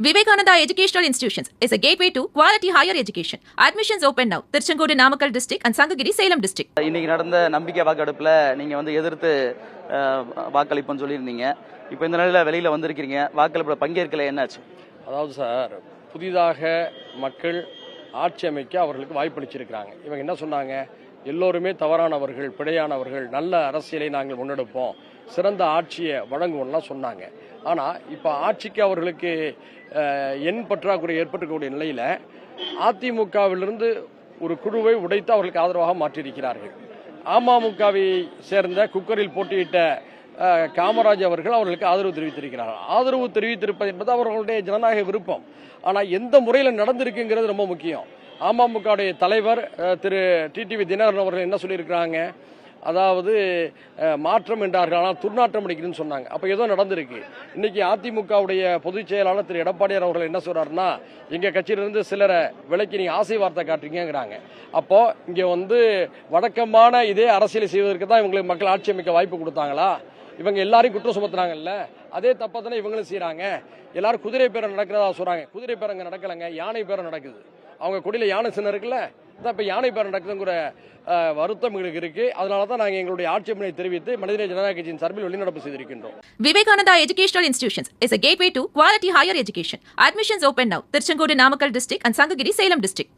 Vivekananda Educational Institutions is a gateway to quality higher education. Admissions open now. Tirchangodu Namakkal district and Sangagiri Salem district. இன்னைக்கு நடந்த நம்பிக்கை வாக்கெடுப்புல நீங்க எதிர்த்து வாக்களிப்புன்னு சொல்லியிருந்தீங்க. இப்போ இந்த நிலையில வெளியில வந்திருக்கீங்க. வாக்கெடுப்புல பங்கேற்கல என்னாச்சு? அதாவது சார், புதிதாக மக்கள் ஆட்சி அமைக்க அவர்களுக்கு வாய்ப்பளிச்சிருக்கிறாங்க. இவங்க என்ன சொன்னாங்க? எல்லோருமே தவறானவர்கள், பிழையானவர்கள், நல்ல அரசியலை நாங்கள் முன்னெடுப்போம், சிறந்த ஆட்சியை வழங்குவோம்லாம் சொன்னாங்க. ஆனால் இப்போ ஆட்சிக்கு அவர்களுக்கு எண் பற்றாக்குறை ஏற்பட்டிருக்கக்கூடிய நிலையில் அதிமுகவிலிருந்து ஒரு குழுவை உடைத்து அவர்களுக்கு ஆதரவாக மாற்றியிருக்கிறார்கள். அமமுகவை சேர்ந்த குக்கரில் போட்டியிட்ட காமராஜ் அவர்களுக்கு ஆதரவு தெரிவித்திருக்கிறார்கள். ஆதரவு தெரிவித்திருப்பது என்பது அவர்களுடைய ஜனநாயக விருப்பம். ஆனால் எந்த முறையில் நடந்திருக்குங்கிறது ரொம்ப முக்கியம். அமமுகவுடைய தலைவர் திரு டிடிவி தினகரன் அவர்கள் என்ன சொல்லியிருக்கிறாங்க? அதாவது மாற்றம் என்றார்கள், ஆனால் துர்நாற்றம் அடிக்கணும்னு சொன்னாங்க. அப்போ ஏதோ நடந்திருக்கு. இன்னைக்கு அதிமுகவுடைய பொதுச் செயலாளர் திரு எடப்பாடியார் அவர்கள் என்ன சொல்றாருன்னா, எங்க கட்சியிலிருந்து சிலரை விலைக்கு நீங்க ஆசை வார்த்தை காட்டுறீங்கிறாங்க. அப்போ இங்க வழக்கமான இதே அரசியலை செய்வதற்கு தான் இவங்களுக்கு மக்கள் ஆட்சி அமைக்க வாய்ப்பு கொடுத்தாங்களா? இவங்க எல்லாரையும் குற்றம் சுமத்துறாங்கல்ல, அதே தப்பா தானே இவங்களும் செய்யறாங்க. எல்லாரும் குதிரை பேரம் நடக்கிறதா சொல்றாங்க. குதிரை பேரம் அங்க நடக்கலங்க, யானை பேரம் நடக்குது. அவங்க கொடியில யானை சின்னம் இருக்குல்ல, இப்ப யானை பேரம் நடக்குதுங்கிற வருத்தம் எங்களுக்கு இருக்கு. அதனால தான் நாங்கள் எங்களுடைய ஆட்சேபனை தெரிவித்து மனிதநேய ஜனநாயக கட்சியின் சார்பில் வெளிநடப்பு செய்திருக்கின்றோம். Vivekananda Educational Institutions is a gateway to quality higher education. Admissions open now. Tirchangodu Namakkal district and Sangagiri Salem district.